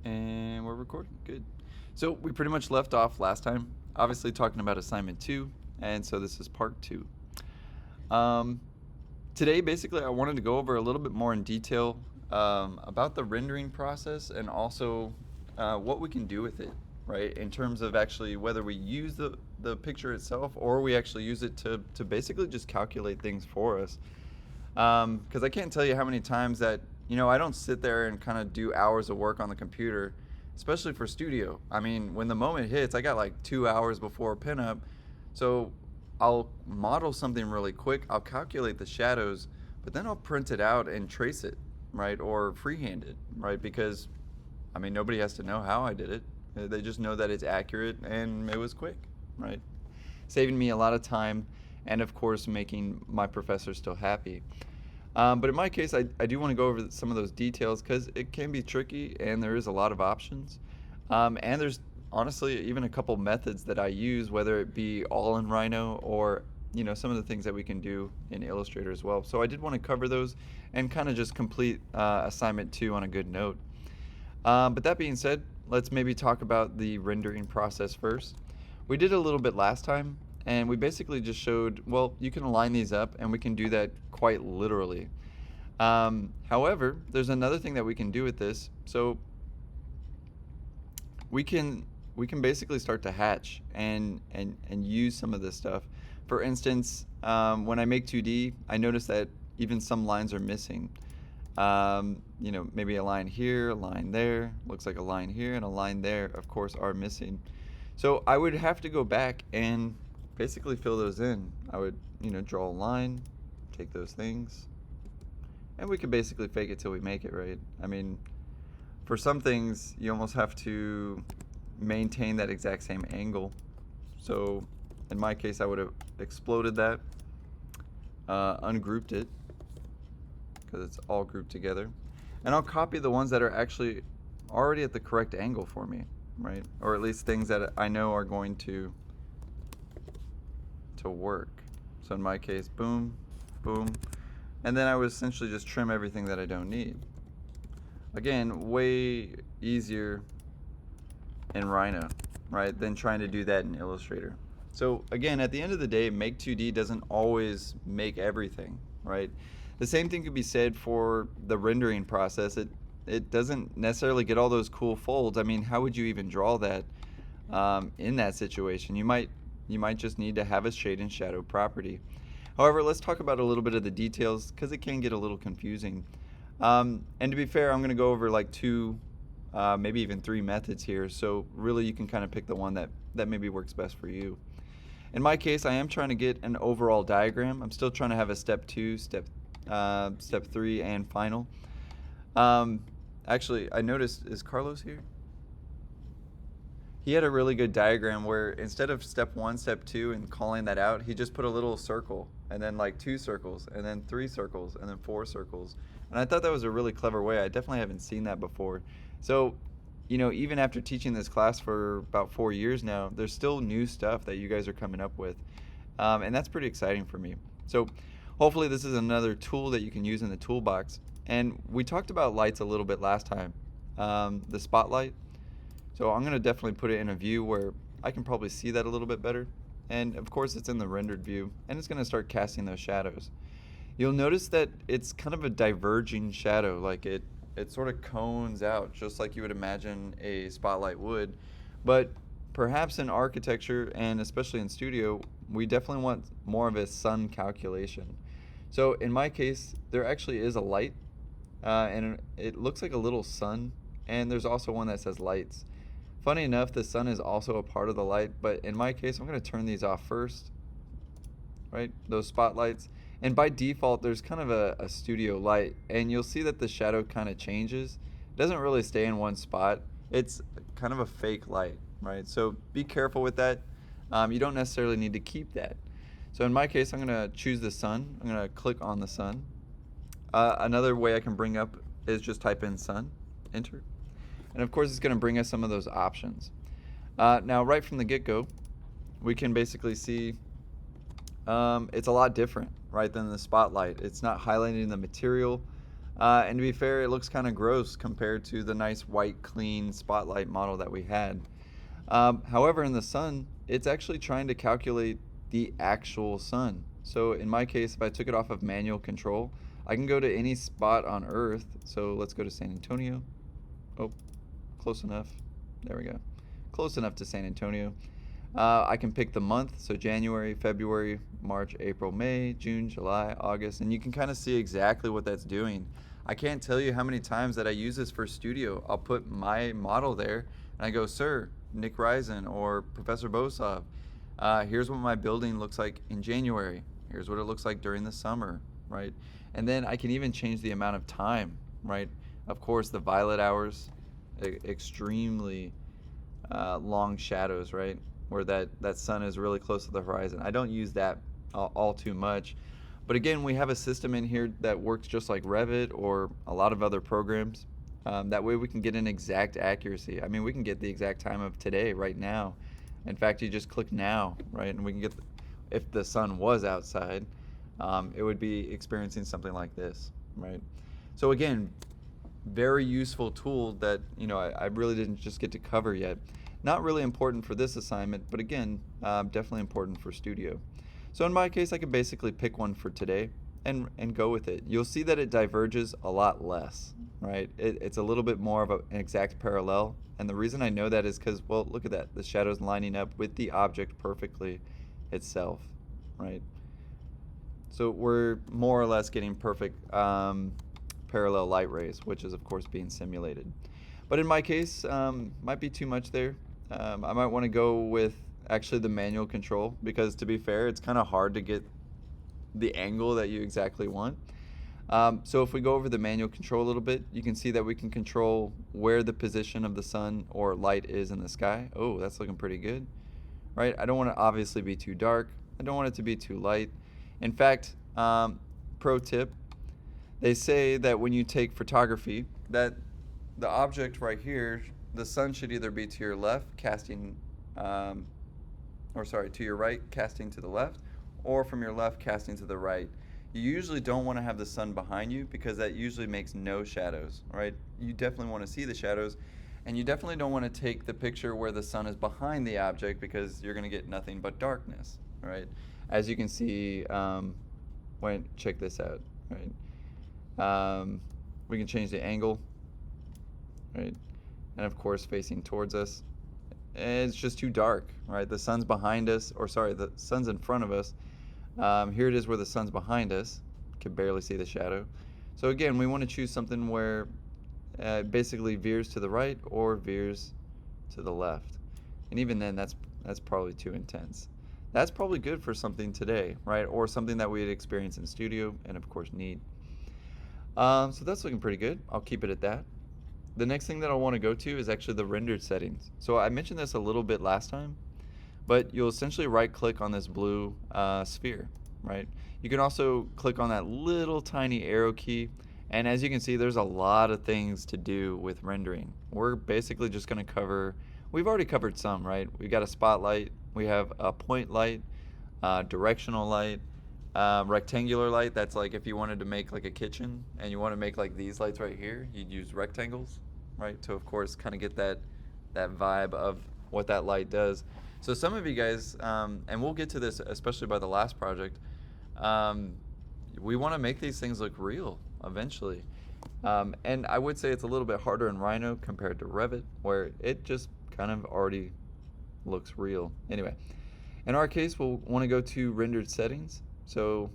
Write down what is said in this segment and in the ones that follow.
And we're recording. Good. So we pretty much left off last time, obviously talking about assignment 2, and so this is part 2. Um, Today, basically, I wanted to go over a little bit more in detail about the rendering process and also what we can do with it, right? In terms of actually whether we use the picture itself or we actually use it to basically just calculate things for us. Because I can't tell you how many times that I don't sit there and kind of do hours of work on the computer, especially for studio. I mean, when the moment hits, I got like 2 hours before pinup, so I'll model something really quick. I'll calculate the shadows, but then I'll print it out and trace it, right, or freehand it, right? Because I mean, nobody has to know how I did it. They just know that it's accurate and it was quick, right? Saving me a lot of time and, of course, making my professor still happy. But in my case, I do want to go over some of those details because it can be tricky and there is a lot of options. And there's honestly even a couple methods that I use, whether it be all in Rhino or some of the things that we can do in Illustrator as well. So I did want to cover those and kind of just complete assignment 2 on a good note. But that being said, let's maybe talk about the rendering process first. We did a little bit last time, and we basically just showed, well, you can align these up, and we can do that quite literally. However, there's another thing that we can do with this. So we can basically start to hatch and use some of this stuff. For instance, when I make 2D, I notice that even some lines are missing. Maybe a line here, a line there, looks like a line here, and a line there, of course, are missing. So I would have to go back and basically fill those in. I would, draw a line, take those things, and we could basically fake it till we make it, right? I mean, for some things, you almost have to maintain that exact same angle. So in my case, I would have exploded that, ungrouped it, because it's all grouped together. And I'll copy the ones that are actually already at the correct angle for me, right? Or at least things that I know are going to work. So in my case, boom, boom. And then I would essentially just trim everything that I don't need. Again, way easier in Rhino, right, than trying to do that in Illustrator. So again, at the end of the day, Make 2D doesn't always make everything, right? The same thing could be said for the rendering process. It doesn't necessarily get all those cool folds. I mean, how would you even draw that in that situation? You might just need to have a shade and shadow property. However, let's talk about a little bit of the details because it can get a little confusing. And to be fair, I'm going to go over like 2, maybe even 3 methods here. So really, you can kind of pick the one that maybe works best for you. In my case, I am trying to get an overall diagram. I'm still trying to have a step 2, step 3, and final. Actually, I noticed, is Carlos here? He had a really good diagram where instead of step 1, step 2, and calling that out, he just put a little circle, and then like 2 circles, and then 3 circles, and then 4 circles. And I thought that was a really clever way. I definitely haven't seen that before. So, even after teaching this class for about 4 years now, there's still new stuff that you guys are coming up with. And that's pretty exciting for me. So hopefully this is another tool that you can use in the toolbox. And we talked about lights a little bit last time, the spotlight. So I'm going to definitely put it in a view where I can probably see that a little bit better. And of course it's in the rendered view, and it's going to start casting those shadows. You'll notice that it's kind of a diverging shadow, like it sort of cones out, just like you would imagine a spotlight would. But perhaps in architecture, and especially in studio, we definitely want more of a sun calculation. So in my case, there actually is a light, and it looks like a little sun, and there's also one that says lights. Funny enough, the sun is also a part of the light, but in my case, I'm going to turn these off first, right? Those spotlights. And by default, there's kind of a studio light, and you'll see that the shadow kind of changes. It doesn't really stay in one spot. It's kind of a fake light, right? So be careful with that. You don't necessarily need to keep that. So in my case, I'm going to choose the sun. I'm going to click on the sun. Another way I can bring up is just type in sun, enter. And of course, it's going to bring us some of those options. Now, right from the get-go, we can basically see it's a lot different, right, than the spotlight. It's not highlighting the material. And to be fair, it looks kind of gross compared to the nice white, clean spotlight model that we had. However, in the sun, it's actually trying to calculate the actual sun. So in my case, if I took it off of manual control, I can go to any spot on Earth. So let's go to San Antonio. Oh, close enough. There we go. Close enough to San Antonio. I can pick the month, so January, February, March, April, May, June, July, August, and you can kind of see exactly what that's doing. I can't tell you how many times that I use this for studio. I'll put my model there, and I go, Sir, Nick Risen or Professor Bosov, here's what my building looks like in January. Here's what it looks like during the summer, right? And then I can even change the amount of time, right? Of course, the violet hours, extremely long shadows, right? Where that sun is really close to the horizon. I don't use that all too much. But again, we have a system in here that works just like Revit or a lot of other programs. That way we can get an exact accuracy. I mean, we can get the exact time of today, right now. In fact, you just click now, right? And we can get, if the sun was outside, it would be experiencing something like this, right? So again, very useful tool that, I really didn't just get to cover yet. Not really important for this assignment, but again, definitely important for studio. So in my case, I can basically pick one for today and go with it. You'll see that it diverges a lot less, right? It's a little bit more of an exact parallel. And the reason I know that is because, well, look at that. The shadow's lining up with the object perfectly itself, right? So we're more or less getting perfect parallel light rays, which is of course being simulated. But in my case, might be too much there. I might want to go with actually the manual control, because to be fair, it's kind of hard to get the angle that you exactly want. So if we go over the manual control a little bit, you can see that we can control where the position of the sun or light is in the sky. Oh, that's looking pretty good, right? I don't want to obviously be too dark. I don't want it to be too light. In fact, pro tip, they say that when you take photography, that the object right here, the sun should either be to your left, casting, to your right, casting to the left, or from your left, casting to the right. You usually don't want to have the sun behind you, because that usually makes no shadows, right? You definitely want to see the shadows, and you definitely don't want to take the picture where the sun is behind the object, because you're going to get nothing but darkness, right? As you can see, check this out, right? We can change the angle, right? And of course, facing towards us. It's just too dark, right? The sun's behind us, the sun's in front of us. Here it is where the sun's behind us. Can barely see the shadow. So again, we want to choose something where it basically veers to the right or veers to the left. And even then, that's probably too intense. That's probably good for something today, right? Or something that we'd experience in studio and of course need. So that's looking pretty good. I'll keep it at that. The next thing that I want to go to is actually the rendered settings. So I mentioned this a little bit last time, but you'll essentially right click on this blue sphere, right? You can also click on that little tiny arrow key, and as you can see, there's a lot of things to do with rendering. We're basically just going to cover, we've already covered some, right? We've got a spotlight, we have a point light, directional light, rectangular light. That's like if you wanted to make like a kitchen and you want to make like these lights right here, you'd use rectangles, right? To of course kind of get that vibe of what that light does. So some of you guys, and we'll get to this especially by the last project, we want to make these things look real eventually. And I would say it's a little bit harder in Rhino compared to Revit, where it just kind of already looks real. Anyway, in our case, we'll want to go to rendered settings. So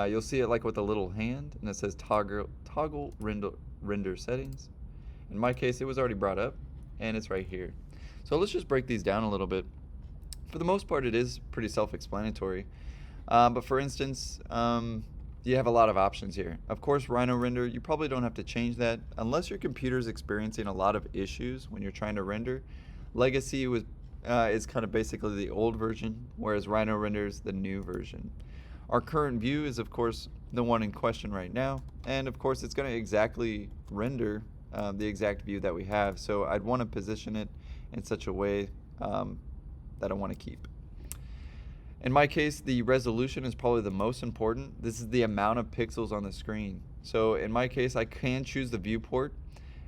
you'll see it like with a little hand, and it says toggle render settings. In my case, it was already brought up, and it's right here. So let's just break these down a little bit. For the most part, it is pretty self-explanatory. But for instance, you have a lot of options here. Of course, Rhino Render, you probably don't have to change that unless your computer is experiencing a lot of issues when you're trying to render. Legacy is kind of basically the old version, whereas Rhino Render is the new version. Our current view is, of course, the one in question right now, and of course, it's going to exactly render the exact view that we have. So I'd want to position it in such a way that I want to keep. In my case, the resolution is probably the most important. This is the amount of pixels on the screen. So in my case, I can choose the viewport.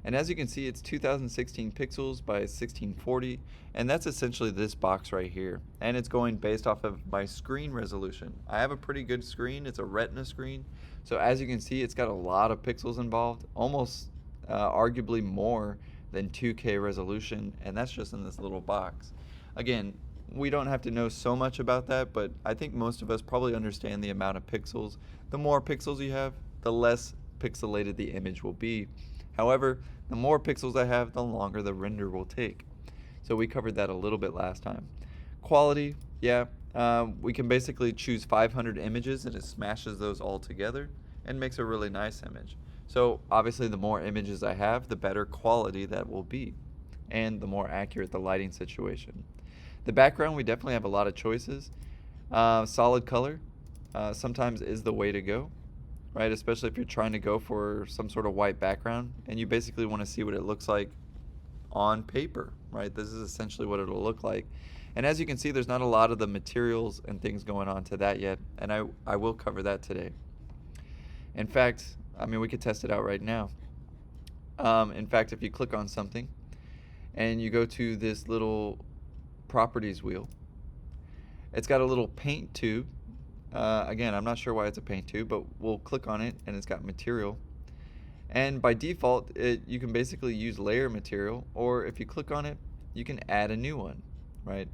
And as you can see, it's 2016 pixels by 1640, and that's essentially this box right here. And it's going based off of my screen resolution. I have a pretty good screen, it's a Retina screen. So as you can see, it's got a lot of pixels involved, almost arguably more than 2K resolution, and that's just in this little box. Again, we don't have to know so much about that, but I think most of us probably understand the amount of pixels. The more pixels you have, the less pixelated the image will be. However, the more pixels I have, the longer the render will take. So we covered that a little bit last time. Quality, yeah, we can basically choose 500 images and it smashes those all together and makes a really nice image. So obviously the more images I have, the better quality that will be and the more accurate the lighting situation. The background, we definitely have a lot of choices. Solid color sometimes is the way to go, right? Especially if you're trying to go for some sort of white background and you basically want to see what it looks like on paper, right? This is essentially what it'll look like. And as you can see, there's not a lot of the materials and things going on to that yet, and I will cover that today. In fact, I mean, we could test it out right now. In fact, if you click on something and you go to this little properties wheel, it's got a little paint tube. Again, I'm not sure why it's a paint tube, but we'll click on it and it's got material. And by default, you can basically use layer material, or if you click on it, you can add a new one, right?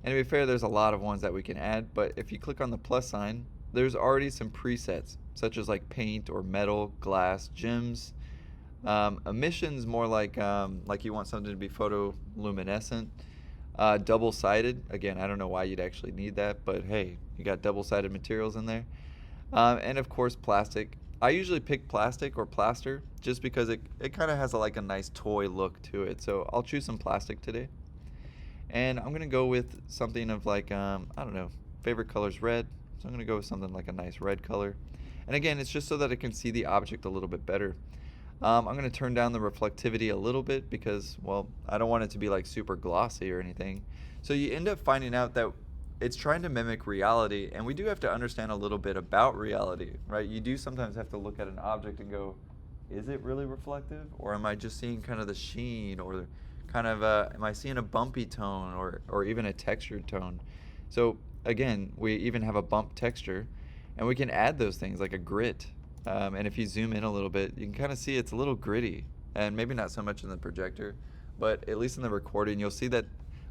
And to be fair, there's a lot of ones that we can add, but if you click on the plus sign, there's already some presets, such as like paint or metal, glass, gems. Emissions more like you want something to be photoluminescent. Double-sided, again, I don't know why you'd actually need that, but hey, you got double-sided materials in there. And of course, plastic. I usually pick plastic or plaster just because it kind of has like a nice toy look to it. So I'll choose some plastic today. And I'm going to go with something of like, I don't know, favorite color's red. So I'm going to go with something like a nice red color. And again, it's just so that I can see the object a little bit better. I'm going to turn down the reflectivity a little bit because, well, I don't want it to be like super glossy or anything. So you end up finding out that it's trying to mimic reality, and we do have to understand a little bit about reality, right? You do sometimes have to look at an object and go, is it really reflective? Or am I just seeing kind of the sheen, or kind of, am I seeing a bumpy tone or even a textured tone? So again, we even have a bump texture, and we can add those things like a grit. And if you zoom in a little bit, you can kind of see it's a little gritty, and maybe not so much in the projector, but at least in the recording, you'll see that,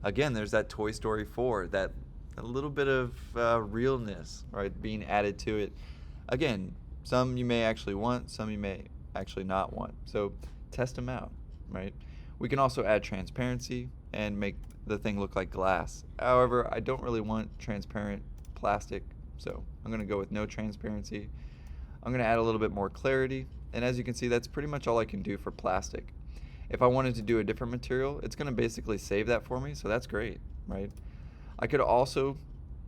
again, there's that Toy Story 4, that a little bit of realness, right, being added to it. Again, some you may actually want, some you may actually not want. So test them out, right? We can also add transparency and make the thing look like glass. However, I don't really want transparent plastic, so I'm going to go with no transparency. I'm going to add a little bit more clarity, and as you can see, that's pretty much all I can do for plastic. If I wanted to do a different material, it's going to basically save that for me, so that's great, right? I could also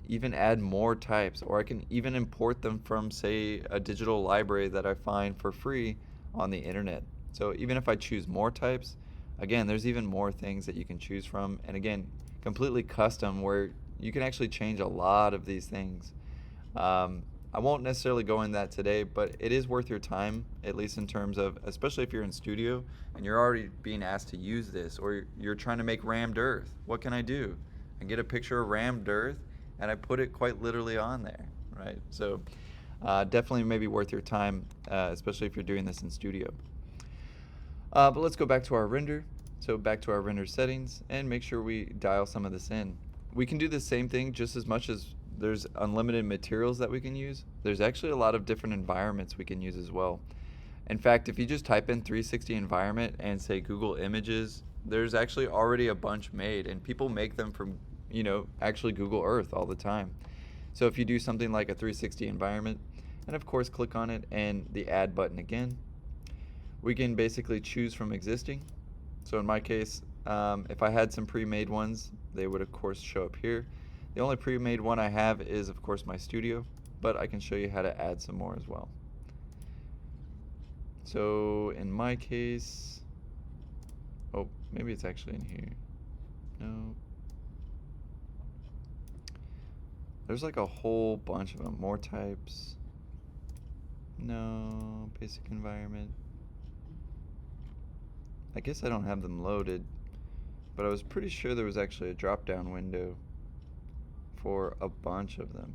even add more types, or I can even import them from, say, a digital library that I find for free on the internet. So even if I choose more types, again, there's even more things that you can choose from, and again, completely custom, where you can actually change a lot of these things. I won't necessarily go in that today, but it is worth your time, at least in terms of, especially if you're in studio and you're already being asked to use this, or you're trying to make rammed earth. What can I do? I get a picture of rammed earth and I put it quite literally on there, right? So definitely maybe worth your time, especially if you're doing this in studio. But let's go back to our render. So back to our render settings and make sure we dial some of this in. We can do the same thing just as much as there's unlimited materials that we can use. There's actually a lot of different environments we can use as well. In fact, if you just type in 360 environment and say Google Images, there's actually already a bunch made, and people make them from, actually Google Earth all the time. So if you do something like a 360 environment, and of course click on it and the add button again, we can basically choose from existing. So in my case, if I had some pre-made ones, they would of course show up here. The only pre-made one I have is of course my studio, but I can show you how to add some more as well. So in my case, oh, maybe it's actually in here. No. There's like a whole bunch of them, more types. No, basic environment. I guess I don't have them loaded, but I was pretty sure there was actually a drop-down window for a bunch of them.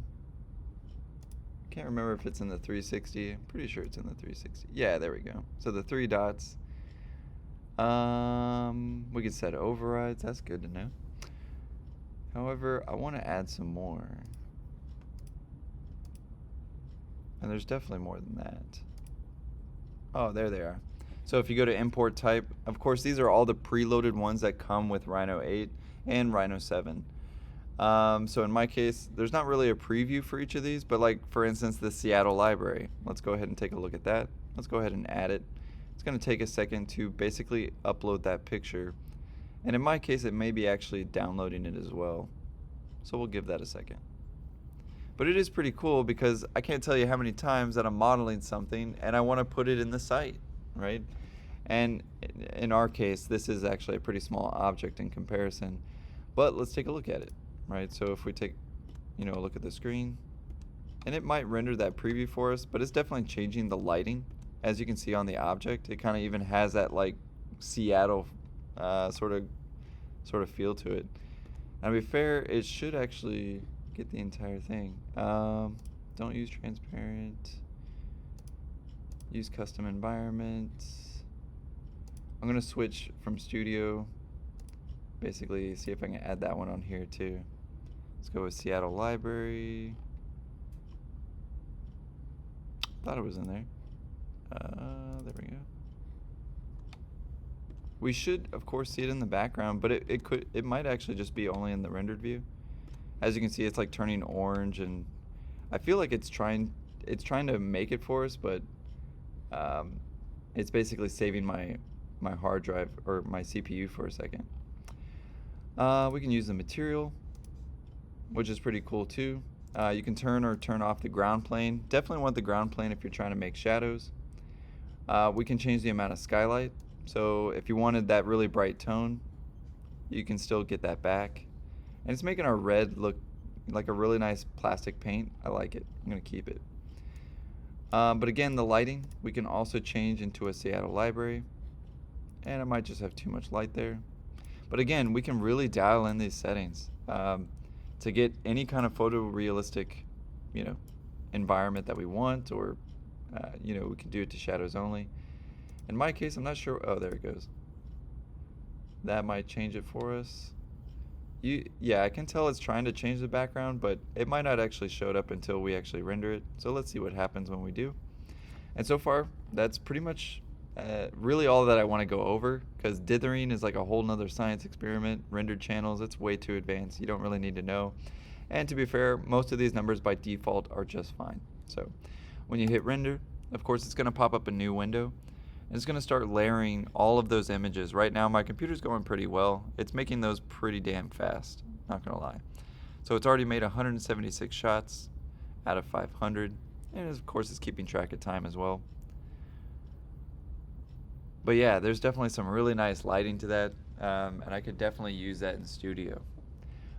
Can't remember if it's in the 360. I'm pretty sure it's in the 360. Yeah, there we go. So the 3 dots. We could set overrides. That's good to know. However, I want to add some more. And there's definitely more than that. Oh, there they are. So if you go to import type, of course, these are all the preloaded ones that come with Rhino 8 and Rhino 7. So in my case, there's not really a preview for each of these, but like for instance, the Seattle library. Let's go ahead and take a look at that. Let's go ahead and add it. It's going to take a second to basically upload that picture. And in my case, it may be actually downloading it as well. So we'll give that a second. But it is pretty cool because I can't tell you how many times that I'm modeling something and I want to put it in the site, right? And in our case, this is actually a pretty small object in comparison. But let's take a look at it, right? So if we take, a look at the screen, and it might render that preview for us, but it's definitely changing the lighting. As you can see on the object, it kind of even has that like Seattle sort of feel to it. Now, to be fair, it should actually get the entire thing. Don't use transparent. Use custom environment. I'm gonna switch from studio. Basically, see if I can add that one on here too. Let's go with Seattle library. Thought it was in there. There we go. We should, of course, see it in the background, but it might actually just be only in the rendered view. As you can see, it's like turning orange, and I feel like it's trying to make it for us, but it's basically saving my hard drive or my CPU for a second. We can use the material, which is pretty cool too. You can turn or turn off the ground plane. Definitely want the ground plane if you're trying to make shadows. We can change the amount of skylight. So if you wanted that really bright tone, you can still get that back. And it's making our red look like a really nice plastic paint. I like it. I'm going to keep it. But again, the lighting, we can also change into a Seattle library. And I might just have too much light there. But again, we can really dial in these settings to get any kind of photorealistic, environment that we want, or we can do it to shadows only. In my case, I'm not sure. Oh, there it goes. That might change it for us. Yeah, I can tell it's trying to change the background, but it might not actually show it up until we actually render it. So let's see what happens when we do. And so far, that's pretty much really all that I want to go over, because dithering is like a whole nother science experiment. Rendered channels, it's way too advanced. You don't really need to know. And to be fair, most of these numbers by default are just fine. So when you hit render, of course, it's going to pop up a new window. And it's going to start layering all of those images. Right now, my computer's going pretty well. It's making those pretty damn fast, not going to lie. So it's already made 176 shots out of 500. And of course, it's keeping track of time as well. But yeah, there's definitely some really nice lighting to that. And I could definitely use that in studio.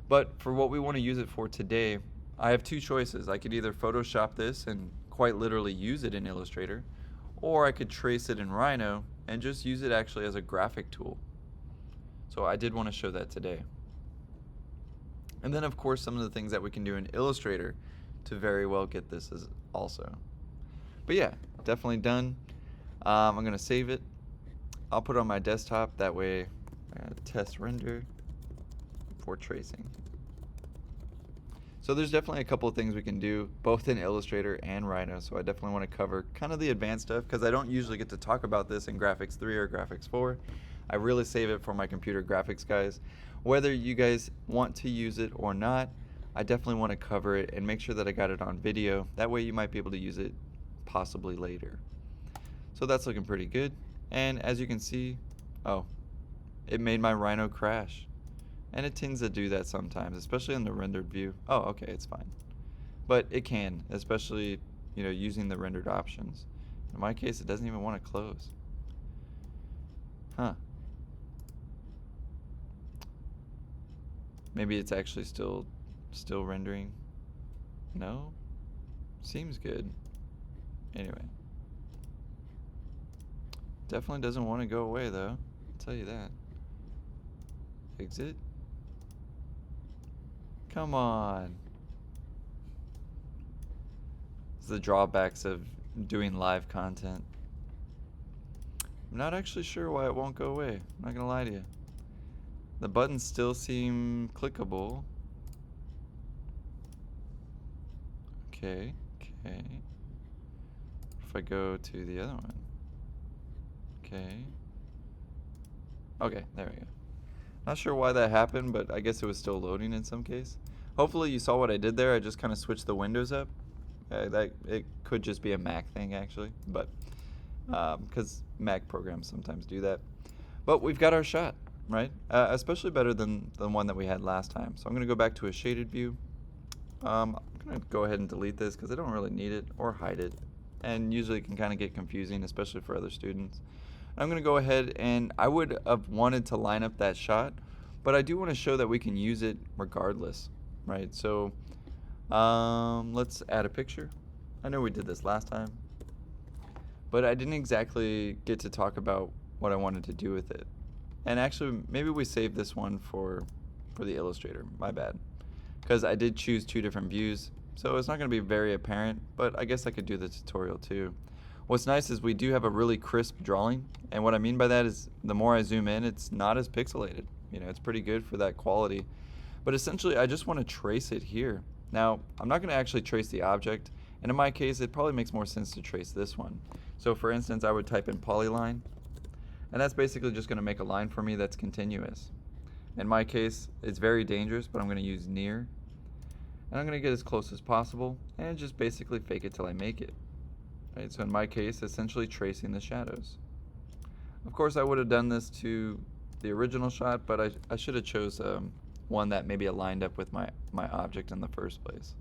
But for what we want to use it for today, I have two choices. I could either Photoshop this and quite literally use it in Illustrator, or I could trace it in Rhino and just use it actually as a graphic tool. So I did want to show that today. And then of course some of the things that we can do in Illustrator to very well get this as also. But yeah, definitely done. I'm going to save it. I'll put it on my desktop, that way test render for tracing. So there's definitely a couple of things we can do, both in Illustrator and Rhino, so I definitely want to cover kind of the advanced stuff, because I don't usually get to talk about this in Graphics 3 or Graphics 4. I really save it for my computer graphics guys. Whether you guys want to use it or not, I definitely want to cover it and make sure that I got it on video. That way you might be able to use it possibly later. So that's looking pretty good. And as you can see, oh, it made my Rhino crash. And it tends to do that sometimes, especially in the rendered view. Oh, okay, it's fine. But it can, especially, using the rendered options. In my case, it doesn't even want to close. Huh. Maybe it's actually still rendering. No? Seems good. Anyway. Definitely doesn't want to go away though. I'll tell you that. Exit. Come on. It's the drawbacks of doing live content. I'm not actually sure why it won't go away. I'm not gonna lie to you. The buttons still seem clickable. Okay, okay. If I go to the other one. Okay. Okay, there we go. Not sure why that happened, but I guess it was still loading in some case. Hopefully you saw what I did there. I just kind of switched the windows up. That it could just be a Mac thing actually, but because Mac programs sometimes do that. But we've got our shot, right? Especially better than the one that we had last time. So I'm going to go back to a shaded view. I'm going to go ahead and delete this because I don't really need it, or hide it. And usually it can kind of get confusing, especially for other students. I'm going to go ahead, and I would have wanted to line up that shot, but I do want to show that we can use it regardless, right? So let's add a picture. I know we did this last time, but I didn't exactly get to talk about what I wanted to do with it. And actually, maybe we save this one for the Illustrator. My bad. Because I did choose 2 different views, so it's not going to be very apparent, but I guess I could do the tutorial too. What's nice is we do have a really crisp drawing, and what I mean by that is the more I zoom in, it's not as pixelated. You know, it's pretty good for that quality. But essentially, I just want to trace it here. Now, I'm not going to actually trace the object, and in my case, it probably makes more sense to trace this one. So for instance, I would type in polyline, and that's basically just going to make a line for me that's continuous. In my case, it's very dangerous, but I'm going to use near. And I'm going to get as close as possible and just basically fake it till I make it. Right, so in my case, essentially tracing the shadows. Of course, I would have done this to the original shot, but I should have chose one that maybe aligned up with my object in the first place.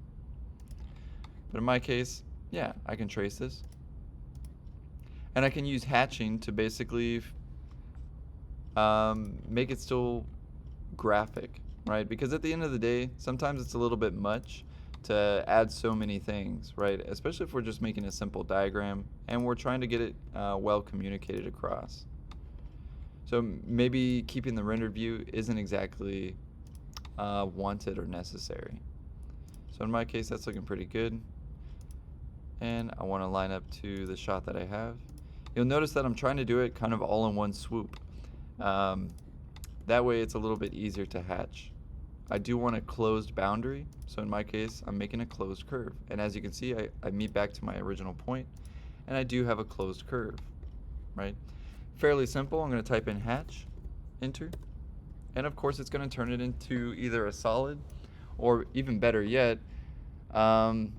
But in my case, yeah, I can trace this. And I can use hatching to basically make it still graphic, right? Because at the end of the day, sometimes it's a little bit much to add so many things, right? Especially if we're just making a simple diagram and we're trying to get it well communicated across. So maybe keeping the rendered view isn't exactly wanted or necessary. So in my case, that's looking pretty good. And I want to line up to the shot that I have. You'll notice that I'm trying to do it kind of all in one swoop. That way it's a little bit easier to hatch. I do want a closed boundary, so in my case, I'm making a closed curve. And as you can see, I meet back to my original point, and I do have a closed curve, right? Fairly simple. I'm going to type in hatch, enter, and of course it's going to turn it into either a solid, or even better yet, some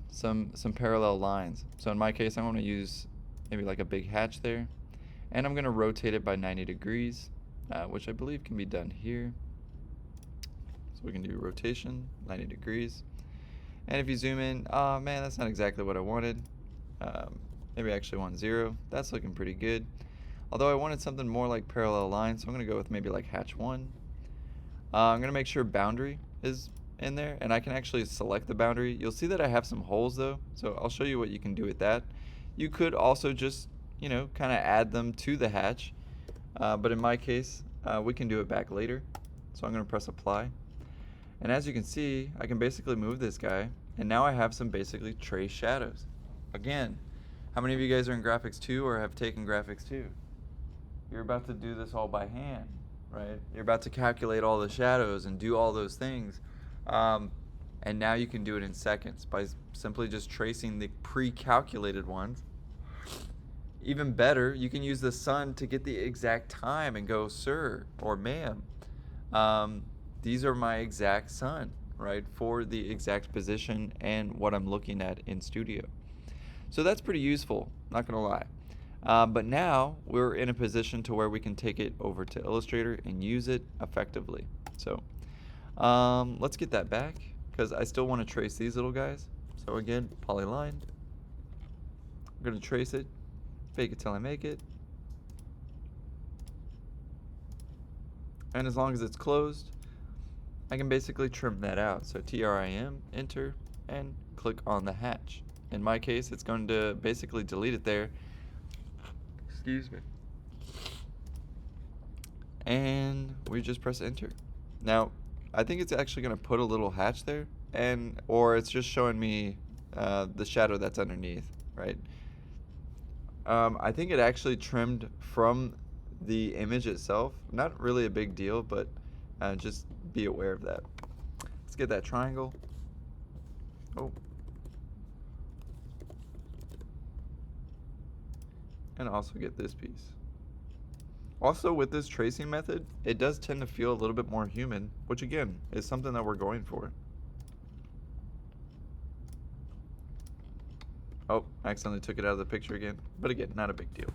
parallel lines. So in my case, I want to use maybe like a big hatch there, and I'm going to rotate it by 90 degrees, which I believe can be done here. So we can do rotation, 90 degrees. And if you zoom in, oh man, that's not exactly what I wanted. Maybe I actually want 0. That's looking pretty good. Although I wanted something more like parallel lines, so I'm going to go with maybe like hatch 1. I'm going to make sure boundary is in there, and I can actually select the boundary. You'll see that I have some holes though, so I'll show you what you can do with that. You could also just, you know, kind of add them to the hatch, but in my case, we can do it back later. So I'm going to press apply. And as you can see, I can basically move this guy, and now I have some basically trace shadows. Again, how many of you guys are in Graphics 2 or have taken Graphics 2? You're about to do this all by hand, right? You're about to calculate all the shadows and do all those things. And now you can do it in seconds by simply just tracing the pre-calculated ones. Even better, you can use the sun to get the exact time and go, sir or ma'am, these are my exact sun, right, for the exact position and what I'm looking at in Studio. So that's pretty useful, not gonna lie. But now we're in a position to where we can take it over to Illustrator and use it effectively. So let's get that back, because I still want to trace these little guys. So again, polyline. I'm gonna trace it, fake it till I make it. And as long as it's closed, I can basically trim that out. So TRIM, enter, and click on the hatch. In my case, it's going to basically delete it there. Excuse me. and we just press enter. Now, I think it's actually going to put a little hatch there, or it's just showing me the shadow that's underneath, right? I think it actually trimmed from the image itself. Not really a big deal, but just be aware of that. Let's get that triangle. Oh. And also get this piece. Also, with this tracing method, it does tend to feel a little bit more human, which again, is something that we're going for. Oh, I accidentally took it out of the picture again. But again, not a big deal.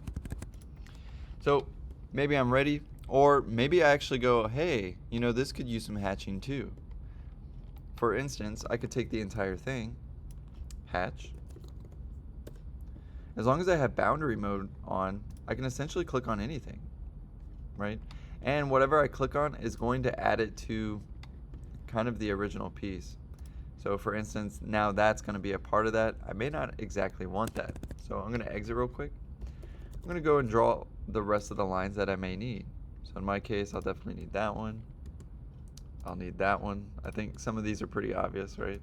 So maybe I'm ready, or maybe I actually go, hey, you know, this could use some hatching too. For instance, I could take the entire thing, hatch. As long as I have boundary mode on, I can essentially click on anything, right? And whatever I click on is going to add it to kind of the original piece. So for instance, now that's going to be a part of that. I may not exactly want that. So I'm going to exit real quick. I'm going to go and draw the rest of the lines that I may need. So in my case, I'll definitely need that one. I'll need that one. I think some of these are pretty obvious, right?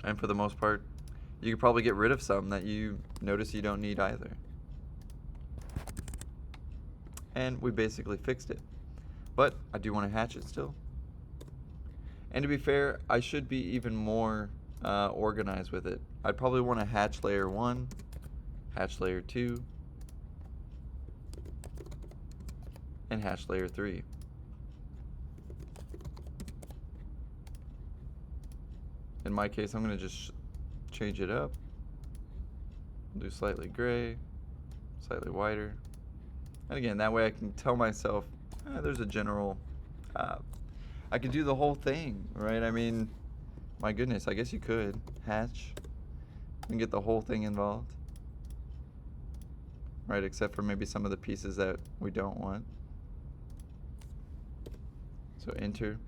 And for the most part, you could probably get rid of some that you notice you don't need either. And we basically fixed it. But I do want to hatch it still. And to be fair, I should be even more organized with it. I'd probably want to hatch layer 1, hatch layer 2, and hatch layer 3. In my case, I'm going to just change it up. Do slightly gray, slightly whiter. And again, that way I can tell myself, there's a general, I could do the whole thing, right? I mean, my goodness, I guess you could hatch and get the whole thing involved, right? Except for maybe some of the pieces that we don't want. So enter.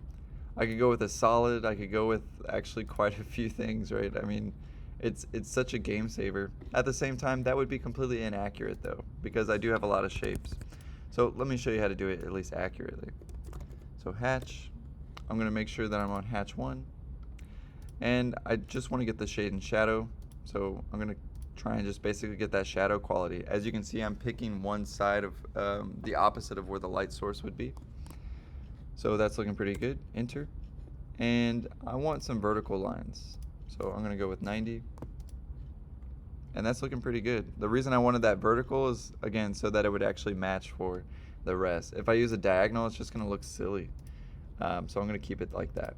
I could go with a solid. I could go with actually quite a few things, right? I mean, it's such a game saver. At the same time, that would be completely inaccurate though, because I do have a lot of shapes. So let me show you how to do it at least accurately. So hatch. I'm going to make sure that I'm on hatch 1. And I just want to get the shade and shadow. So I'm going to try and just basically get that shadow quality. As you can see, I'm picking one side of the opposite of where the light source would be. So that's looking pretty good. Enter. And I want some vertical lines. So I'm going to go with 90. And that's looking pretty good. The reason I wanted that vertical is, again, so that it would actually match for the rest. If I use a diagonal, it's just going to look silly. So I'm going to keep it like that.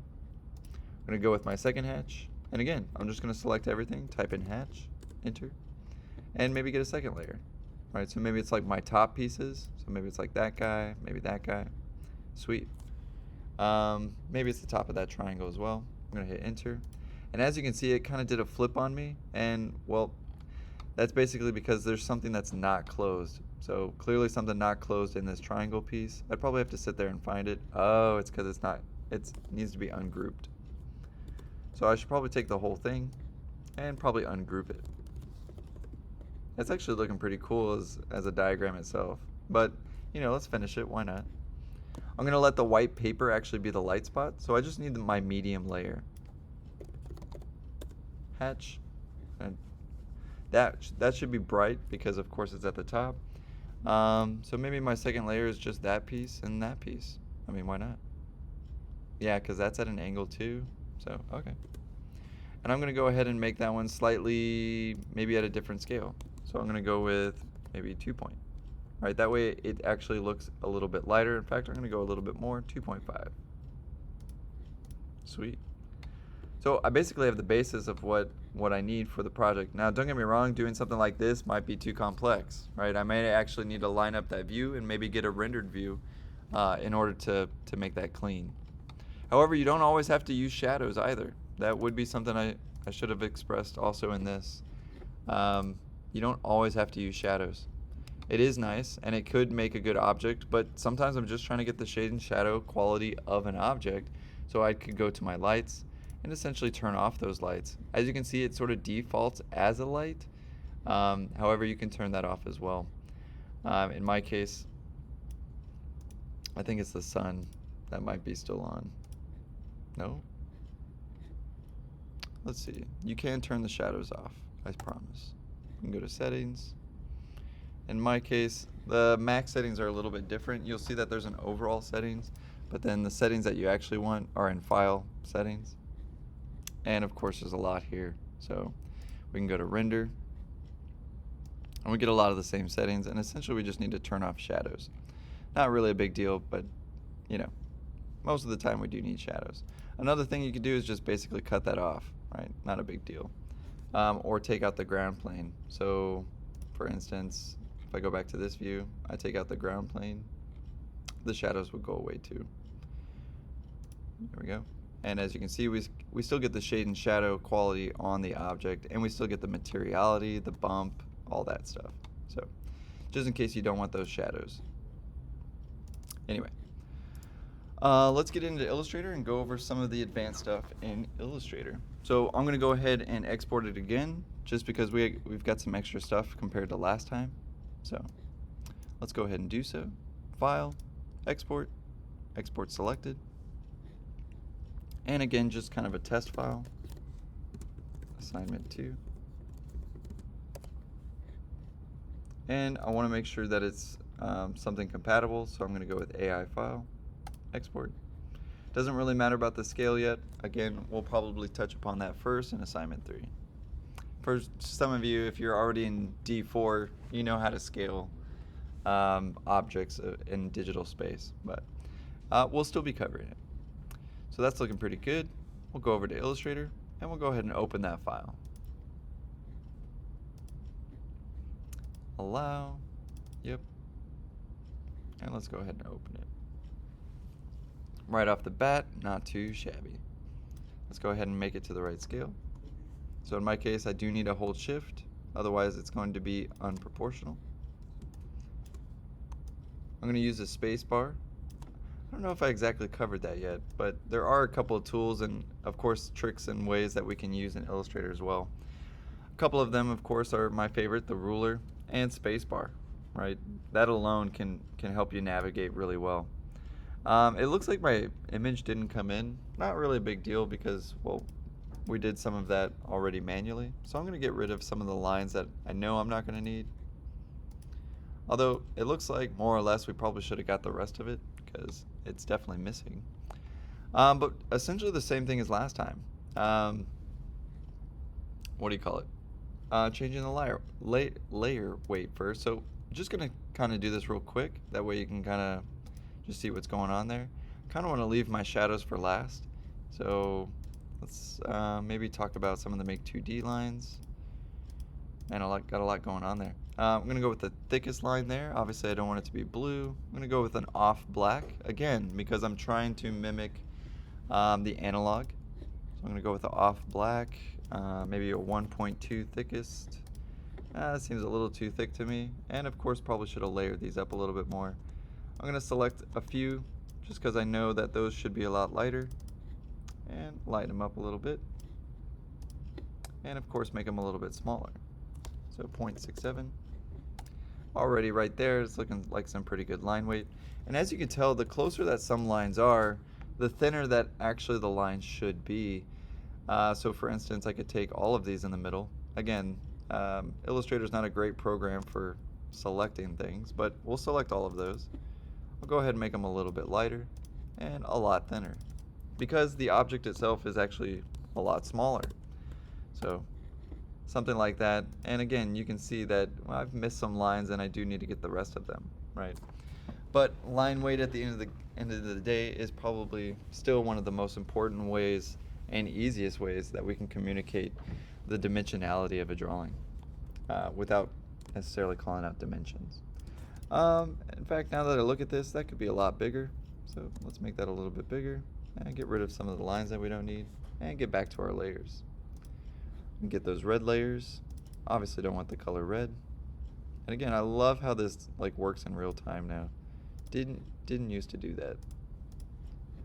I'm going to go with my second hatch. And again, I'm just going to select everything, type in hatch, enter, and maybe get a second layer. All right, so maybe it's like my top pieces. So maybe it's like that guy, maybe that guy. Sweet. Maybe it's the top of that triangle as well. I'm going to hit enter. And as you can see, it kind of did a flip on me. And, well, that's basically because there's something that's not closed. So clearly something not closed in this triangle piece. I'd probably have to sit there and find it. Oh, it's because it needs to be ungrouped. So I should probably take the whole thing and probably ungroup it. It's actually looking pretty cool as a diagram itself. But, you know, let's finish it. Why not? I'm going to let the white paper actually be the light spot. So I just need my medium layer. Hatch. And that should be bright because, of course, it's at the top. So maybe my second layer is just that piece and that piece. I mean, why not? Yeah, because that's at an angle too. So, okay. And I'm going to go ahead and make that one slightly, maybe at a different scale. So I'm going to go with maybe 2 point. All right, that way it actually looks a little bit lighter. In fact, I'm going to go a little bit more, 2.5. Sweet. So I basically have the basis of what I need for the project. Now, don't get me wrong, doing something like this might be too complex, right? I may actually need to line up that view and maybe get a rendered view in order to make that clean. However, you don't always have to use shadows either. That would be something I should have expressed also in this. You don't always have to use shadows. It is nice, and it could make a good object, but sometimes I'm just trying to get the shade and shadow quality of an object, so I could go to my lights and essentially turn off those lights. As you can see, it sort of defaults as a light. However, you can turn that off as well. In my case, I think it's the sun that might be still on. No? Let's see. You can turn the shadows off, I promise. You can go to settings. In my case, the max settings are a little bit different. You'll see that there's an overall settings, but then the settings that you actually want are in file settings. And of course, there's a lot here. So we can go to render, and we get a lot of the same settings, and essentially we just need to turn off shadows. Not really a big deal, but you know, most of the time we do need shadows. Another thing you could do is just basically cut that off, right? Not a big deal. Or take out the ground plane. So for instance, if I go back to this view, I take out the ground plane, the shadows would go away too. There we go. And as you can see, we still get the shade and shadow quality on the object, and we still get the materiality, the bump, all that stuff. So just in case you don't want those shadows. Anyway, let's get into Illustrator and go over some of the advanced stuff in Illustrator. So I'm going to go ahead and export it again, just because we've got some extra stuff compared to last time. So let's go ahead and do so. File, export, export selected. And again, just kind of a test file, assignment 2. And I want to make sure that it's something compatible, so I'm going to go with AI file, export. Doesn't really matter about the scale yet. Again, we'll probably touch upon that first in assignment 3. For some of you, if you're already in D4, you know how to scale objects in digital space, but we'll still be covering it. So that's looking pretty good. We'll go over to Illustrator, and we'll go ahead and open that file. Allow, yep. And let's go ahead and open it. Right off the bat, not too shabby. Let's go ahead and make it to the right scale. So in my case, I do need to hold shift, otherwise it's going to be unproportional. I'm going to use a space bar. I don't know if I exactly covered that yet, but there are a couple of tools and of course tricks and ways that we can use in Illustrator as well. A couple of them of course are my favorite, the ruler and spacebar, right? That alone can help you navigate really well. It looks like my image didn't come in. Not really a big deal because, well, we did some of that already manually. So I'm going to get rid of some of the lines that I know I'm not going to need. Although it looks like more or less we probably should have got the rest of it because it's definitely missing. But essentially the same thing as last time. What do you call it? Changing the layer weight first. So just going to kind of do this real quick. That way you can kind of just see what's going on there. Kind of want to leave my shadows for last. So let's maybe talk about some of the Make 2D lines. And got a lot going on there. I'm going to go with the thickest line there. Obviously, I don't want it to be blue. I'm going to go with an off black, again, because I'm trying to mimic the analog. So I'm going to go with the off black, maybe a 1.2 thickest. That seems a little too thick to me. And of course, probably should have layered these up a little bit more. I'm going to select a few, just because I know that those should be a lot lighter. And lighten them up a little bit. And of course, make them a little bit smaller. So 0.67. Already right there, it's looking like some pretty good line weight. And as you can tell, the closer that some lines are, the thinner that actually the line should be. So for instance, I could take all of these in the middle. Again, Illustrator is not a great program for selecting things, but we'll select all of those. I'll go ahead and make them a little bit lighter and a lot thinner because the object itself is actually a lot smaller. So something like that. And again, you can see that I've missed some lines and I do need to get the rest of them, right? But line weight at the end of the day is probably still one of the most important ways and easiest ways that we can communicate the dimensionality of a drawing without necessarily calling out dimensions. In fact, now that I look at this, that could be a lot bigger. So let's make that a little bit bigger and get rid of some of the lines that we don't need and get back to our layers. And get those red layers. Obviously don't want the color red. And again, I love how this works in real time now. Didn't used to do that.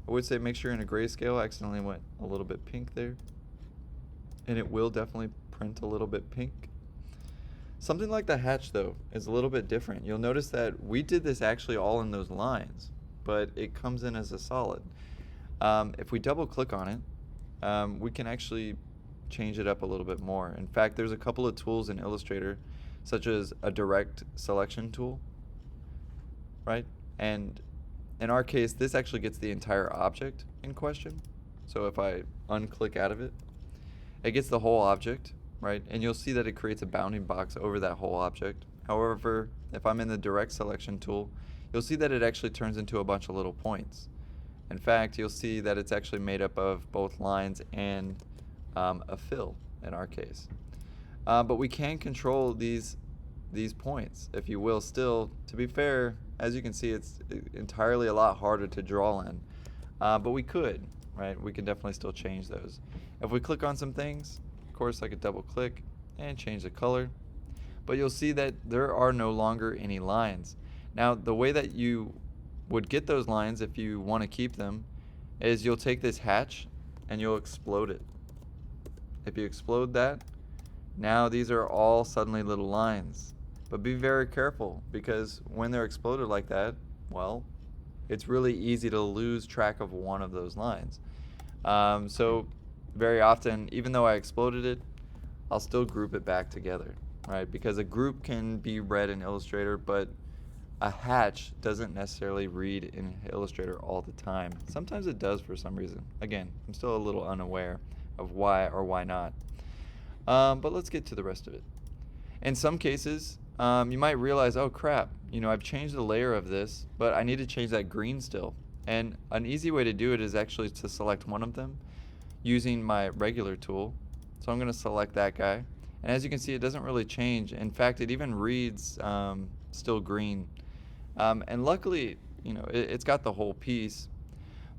I would say make sure in a grayscale. I accidentally went a little bit pink there. And it will definitely print a little bit pink. Something like the hatch, though, is a little bit different. You'll notice that we did this actually all in those lines, but it comes in as a solid. If we double click on it, we can actually change it up a little bit more. In fact, there's a couple of tools in Illustrator, such as a direct selection tool, right? And in our case, this actually gets the entire object in question. So if I unclick out of it, it gets the whole object, right? And you'll see that it creates a bounding box over that whole object. However, if I'm in the direct selection tool, you'll see that it actually turns into a bunch of little points. In fact, you'll see that it's actually made up of both lines and a fill in our case. But we can control these points, if you will. Still, to be fair, as you can see, it's entirely a lot harder to draw in. But we could, right? We can definitely still change those. If we click on some things, of course, I could double click and change the color. But you'll see that there are no longer any lines. Now, the way that you would get those lines, if you want to keep them, is you'll take this hatch and you'll explode it. If you explode that, now these are all suddenly little lines. But be very careful, because when they're exploded like that, well, it's really easy to lose track of one of those lines. So very often, even though I exploded it, I'll still group it back together, right? Because a group can be read in Illustrator, but a hatch doesn't necessarily read in Illustrator all the time. Sometimes it does for some reason. Again, I'm still a little unaware of why or why not. But let's get to the rest of it. In some cases, you might realize, oh crap, I've changed the layer of this, but I need to change that green still. And an easy way to do it is actually to select one of them using my regular tool. So I'm going to select that guy. And as you can see, it doesn't really change. In fact, it even reads still green. And luckily, it's got the whole piece.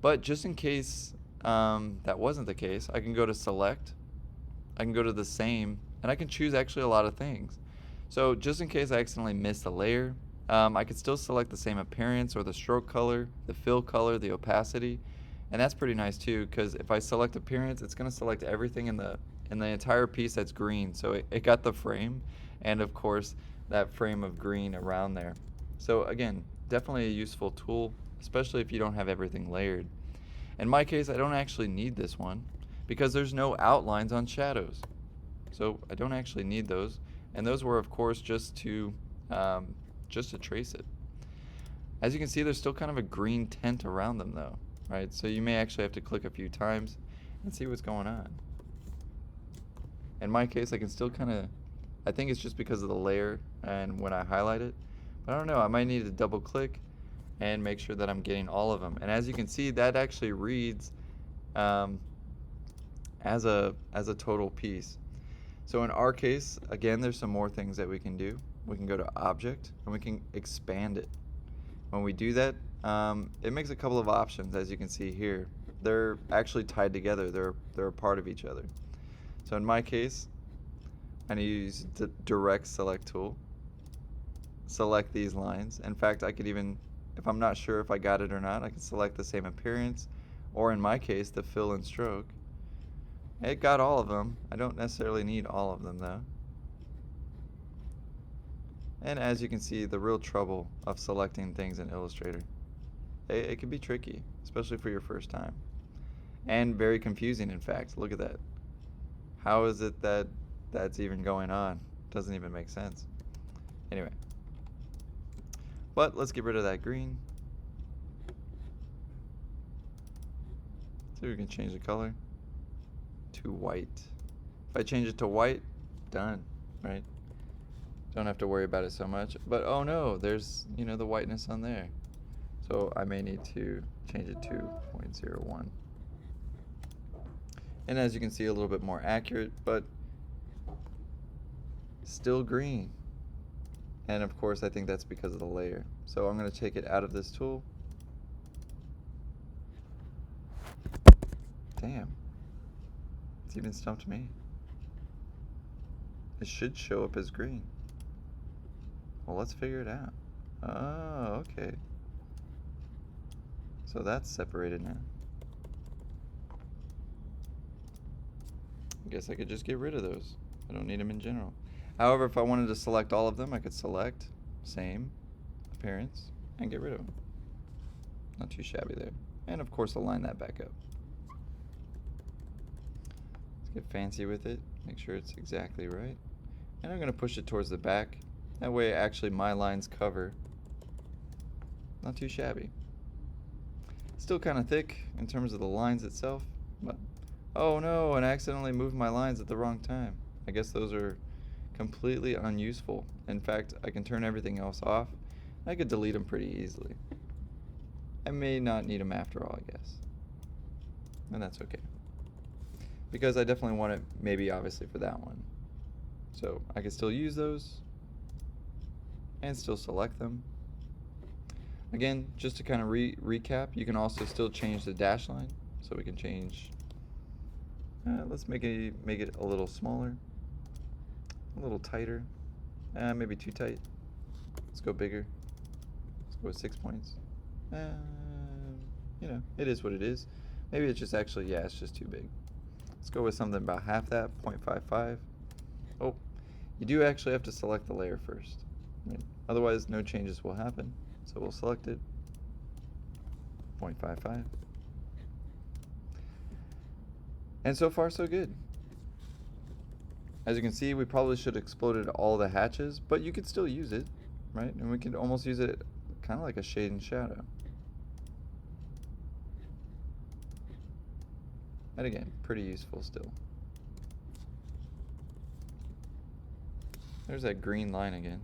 But just in case that wasn't the case, I can go to select, I can go to the same, and I can choose actually a lot of things. So just in case I accidentally missed a layer, I could still select the same appearance or the stroke color, the fill color, the opacity, and that's pretty nice too, because if I select appearance, it's going to select everything in the entire piece that's green. So it got the frame, and of course that frame of green around there. So again, definitely a useful tool, especially if you don't have everything layered. In my case, I don't actually need this one because there's no outlines on shadows. So I don't actually need those. And those were, of course, just to trace it. As you can see, there's still kind of a green tint around them though, right? So you may actually have to click a few times and see what's going on. In my case, I can still I think it's just because of the layer and when I highlight it. But I don't know, I might need to double click and make sure that I'm getting all of them. And as you can see, that actually reads as a total piece. So in our case, again, there's some more things that we can do. We can go to Object and we can expand it. When we do that, it makes a couple of options, as you can see here. They're actually tied together. They're a part of each other. So in my case, I need to use the Direct Select tool. Select these lines. In fact, I could even, if I'm not sure if I got it or not, I can select the same appearance, or in my case, the fill and stroke. It got all of them. I don't necessarily need all of them though. And as you can see, the real trouble of selecting things in Illustrator. It can be tricky, especially for your first time. And very confusing, in fact. Look at that. How is it that that's even going on? Doesn't even make sense. Anyway. But let's get rid of that green. So we can change the color to white. If I change it to white, done, right? Don't have to worry about it so much. But oh no, there's, the whiteness on there. So I may need to change it to 0.01. And as you can see, a little bit more accurate, but still green. And of course, I think that's because of the layer. So I'm going to take it out of this tool. Damn. It's even stumped me. It should show up as green. Well, let's figure it out. Oh, okay. So that's separated now. I guess I could just get rid of those. I don't need them in general. However, if I wanted to select all of them, I could select same appearance and get rid of them. Not too shabby there. And of course, align that back up. Let's get fancy with it. Make sure it's exactly right. And I'm going to push it towards the back. That way, actually, my lines cover. Not too shabby. Still kind of thick in terms of the lines itself. But, oh no, and I accidentally moved my lines at the wrong time. I guess those are completely unuseful. In fact, I can turn everything else off. I could delete them pretty easily. I may not need them after all, I guess. And that's okay. Because I definitely want it, maybe obviously for that one. So I can still use those and still select them. Again, just to kind of recap, you can also still change the dash line. So we can change, let's make it a little smaller, a little tighter, maybe too tight. Let's go bigger. Let's go with 6 points. You know, it is what it is. Maybe it's just actually, yeah, it's just too big. Let's go with something about half that, 0.55. Oh, you do actually have to select the layer first. Right? Otherwise, no changes will happen. So we'll select it, 0.55. And so far, so good. As you can see, we probably should have exploded all the hatches, but you could still use it, right? And we could almost use it kind of like a shade and shadow. And again, pretty useful still. There's that green line again.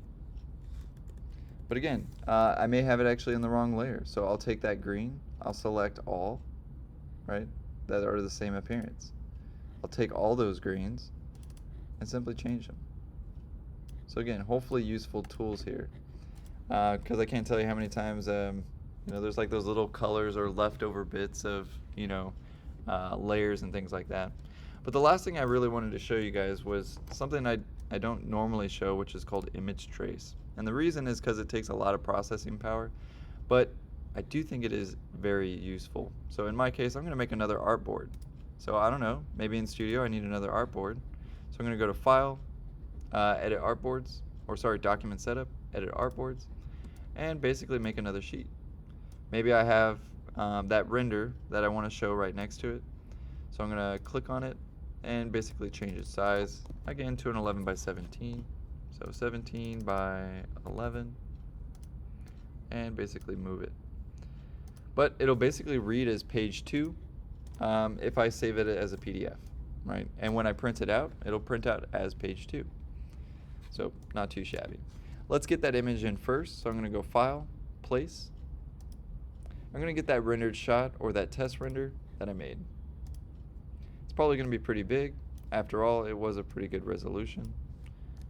But again, I may have it actually in the wrong layer. So I'll take that green, I'll select all, right, that are the same appearance. I'll take all those greens and simply change them. So again, hopefully useful tools here. Because I can't tell you how many times, you know, there's like those little colors or leftover bits of, you know, layers and things like that. But the last thing I really wanted to show you guys was something I don't normally show, which is called image trace. And the reason is because it takes a lot of processing power, but I do think it is very useful. So in my case, I'm going to make another artboard. So I don't know, maybe in Studio I need another artboard. So I'm going to go to File, Edit Artboards, or sorry, Document Setup, Edit Artboards, and basically make another sheet. Maybe I have that render that I want to show right next to it. So I'm going to click on it and basically change its size, again, to an 11 by 17. So 17 by 11, and basically move it. But it'll basically read as page 2 if I save it as a PDF, right? And when I print it out, it'll print out as page 2. So not too shabby. Let's get that image in first. So I'm going to go File, Place. I'm going to get that rendered shot or that test render that I made. It's probably going to be pretty big. After all, it was a pretty good resolution.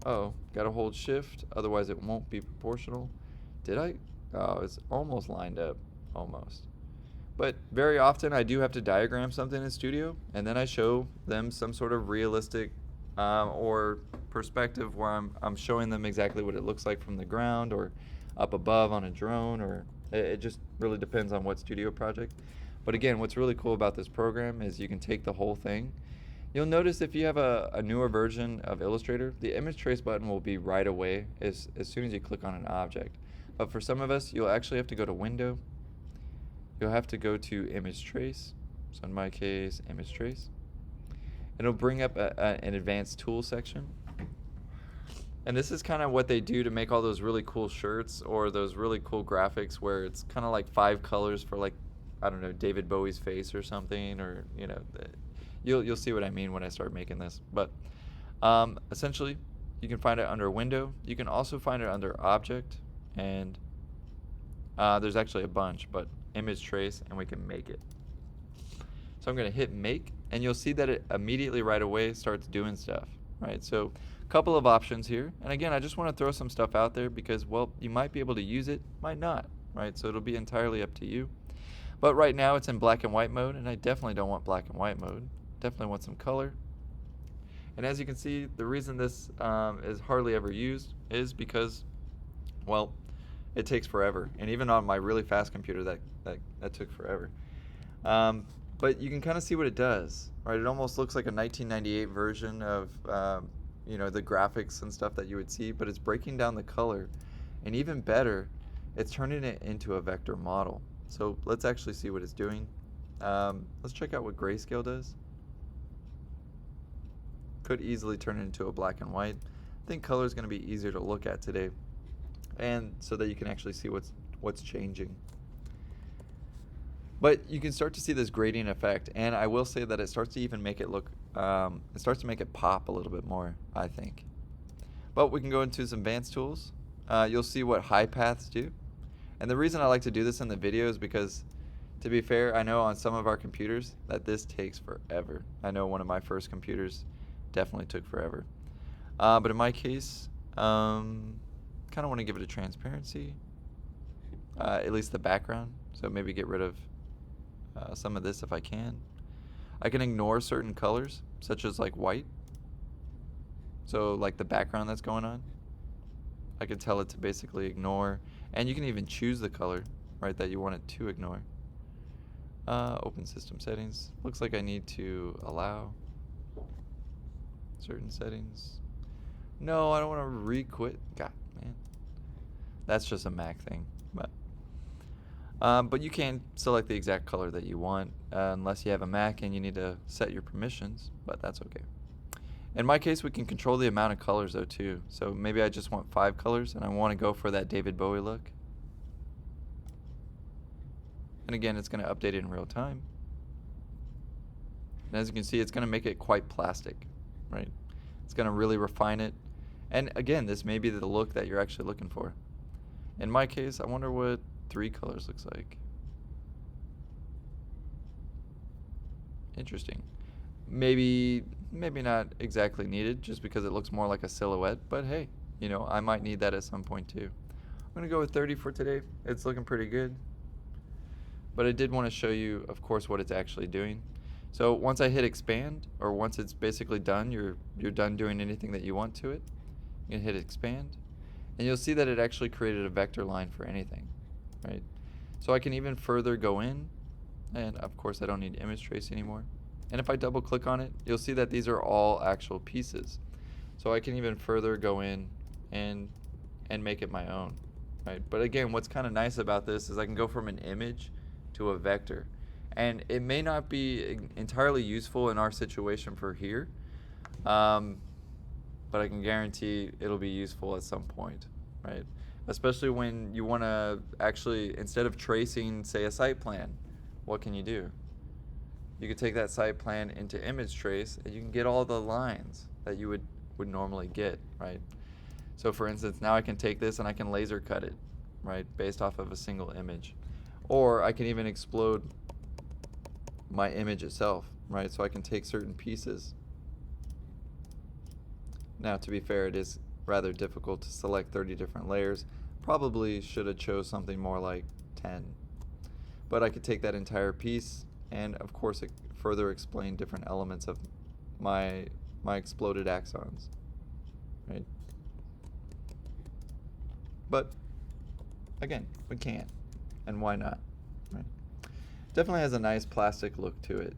Oh, gotta hold shift, otherwise it won't be proportional. Did I? Oh, it's almost lined up, almost. But very often I do have to diagram something in Studio, and then I show them some sort of realistic or perspective where I'm showing them exactly what it looks like from the ground or up above on a drone, or it just really depends on what Studio project. But again, what's really cool about this program is you can take the whole thing. You'll notice if you have a newer version of Illustrator, the image trace button will be right away as soon as you click on an object. But for some of us, you'll actually have to go to Window. You'll have to go to Image Trace. So in my case, Image Trace. It'll bring up an advanced tool section. And this is kind of what they do to make all those really cool shirts or those really cool graphics where it's kind of like 5 colors for, like, I don't know, David Bowie's face or something, or, you know, You'll see what I mean when I start making this. But essentially, you can find it under Window. You can also find it under Object, and there's actually a bunch, but Image Trace, and we can make it. So I'm going to hit Make, and you'll see that it immediately right away starts doing stuff, right? So a couple of options here. And again, I just want to throw some stuff out there because, well, you might be able to use it, might not, right? So it'll be entirely up to you. But right now it's in black and white mode, and I definitely don't want black and white mode. Definitely want some color. And as you can see, the reason this is hardly ever used is because, well, it takes forever. And even on my really fast computer, that took forever. But you can kind of see what it does, right? It almost looks like a 1998 version of you know, the graphics and stuff that you would see, but it's breaking down the color, and even better, it's turning it into a vector model. So let's actually see what it's doing. Let's check out what grayscale does. Could easily turn it into a black and white. I think color is going to be easier to look at today, and so that you can actually see what's changing. But you can start to see this gradient effect, and I will say that it starts to even make it look, it starts to make it pop a little bit more, I think. But we can go into some advanced tools. You'll see what high paths do. And the reason I like to do this in the video is because, to be fair, I know on some of our computers that this takes forever. I know one of my first computers definitely took forever. But in my case, kind of want to give it a transparency, at least the background. So maybe get rid of some of this if I can. I can ignore certain colors, such as like white. So like the background that's going on, I can tell it to basically ignore. And you can even choose the color, right, that you want it to ignore. Open system settings. Looks like I need to allow certain settings. No, I don't want to re-quit. God, man. That's just a Mac thing. But you can select the exact color that you want, unless you have a Mac and you need to set your permissions, but that's okay. In my case, we can control the amount of colors though too. So maybe I just want 5 colors and I want to go for that David Bowie look. And again, it's going to update it in real time. And as you can see, it's going to make it quite plastic, right? It's going to really refine it. And again, this may be the look that you're actually looking for. In my case, I wonder what 3 colors looks like. Interesting. Maybe not exactly needed, just because it looks more like a silhouette, but hey, you know, I might need that at some point too. I'm gonna go with 30 for today. It's looking pretty good. But I did want to show you, of course, what it's actually doing. So once I hit expand, or once it's basically done, you're done doing anything that you want to it, you can hit expand, and you'll see that it actually created a vector line for anything, right? So I can even further go in, and of course I don't need image trace anymore. And if I double click on it, you'll see that these are all actual pieces. So I can even further go in and make it my own, right? But again, what's kind of nice about this is I can go from an image to a vector. And it may not be entirely useful in our situation for here, but I can guarantee it'll be useful at some point, right? Especially when you want to actually, instead of tracing, say, a site plan, what can you do? You could take that site plan into image trace and you can get all the lines that you would normally get, right? So for instance, now I can take this and I can laser cut it, right, based off of a single image. Or I can even explode my image itself, right? So I can take certain pieces. Now, to be fair, it is rather difficult to select 30 different layers. Probably should have chose something more like 10. But I could take that entire piece and of course further explain different elements of my exploded axons, right? But again, we can, and why not, right? Definitely has a nice plastic look to it,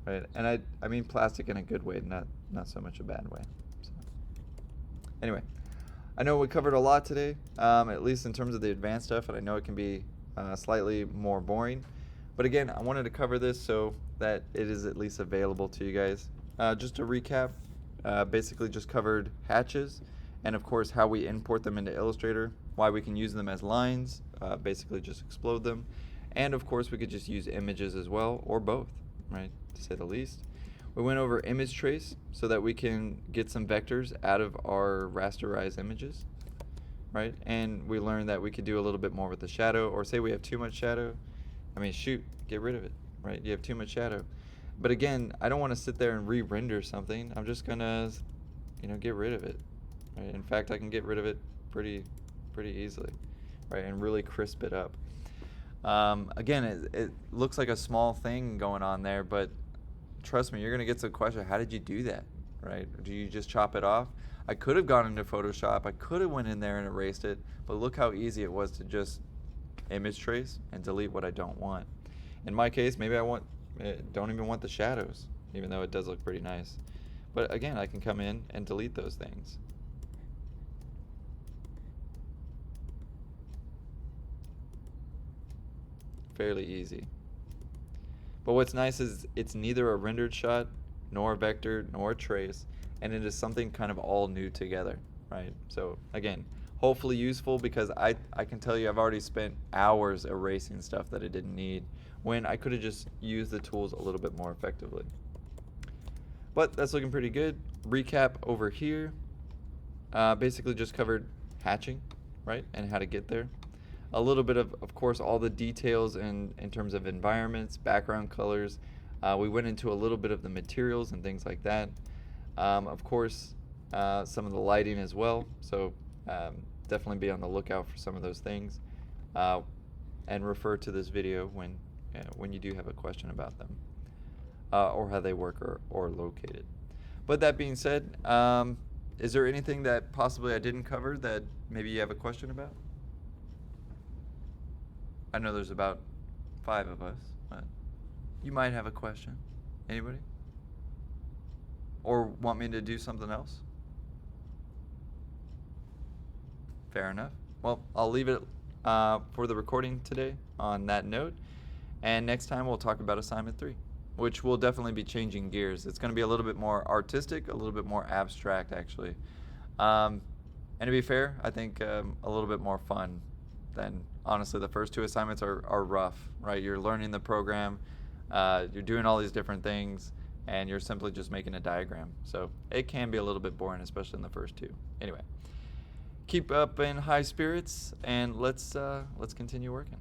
right? And I mean plastic in a good way, not so much a bad way. So. Anyway, I know we covered a lot today, at least in terms of the advanced stuff, and I know it can be slightly more boring. But again, I wanted to cover this so that it is at least available to you guys. Just to recap, basically just covered hatches, and of course how we import them into Illustrator, why we can use them as lines, basically just explode them, and of course we could just use images as well, or both, right, to say the least. We went over image trace so that we can get some vectors out of our rasterized images, right? And we learned that we could do a little bit more with the shadow, or say we have too much shadow. I mean, shoot, get rid of it, right? You have too much shadow. But again, I don't want to sit there and re-render something. I'm just gonna, get rid of it, right? In fact, I can get rid of it pretty easily, right? And really crisp it up. Again, it looks like a small thing going on there, but trust me, you're gonna get some question. How did you do that, right? Do you just chop it off? I could have gone into Photoshop. I could have went in there and erased it, but look how easy it was to just image trace and delete what I don't want. In my case, maybe I don't even want the shadows, even though it does look pretty nice. But again, I can come in and delete those things. Fairly easy. But what's nice is it's neither a rendered shot, nor a vector, nor a trace, and it is something kind of all new together, right? So again, hopefully useful, because I can tell you I've already spent hours erasing stuff that I didn't need when I could have just used the tools a little bit more effectively. But that's looking pretty good. Recap over here. Basically just covered hatching, right, and how to get there. A little bit of course, all the details in terms of environments, background colors. We went into a little bit of the materials and things like that. Of course, some of the lighting as well. So definitely be on the lookout for some of those things. And refer to this video when you do have a question about them, or how they work or located. But that being said, is there anything that possibly I didn't cover that maybe you have a question about? I know there's about 5 of us, but you might have a question. Anybody? Or want me to do something else? Fair enough. Well, I'll leave it for the recording today on that note. And next time we'll talk about assignment 3, which will definitely be changing gears. It's going to be a little bit more artistic, a little bit more abstract, actually. And to be fair, I think a little bit more fun than, honestly, the first 2 assignments are rough, right? You're learning the program, you're doing all these different things, and you're simply just making a diagram. So it can be a little bit boring, especially in the first 2. Anyway, keep up in high spirits, and let's continue working.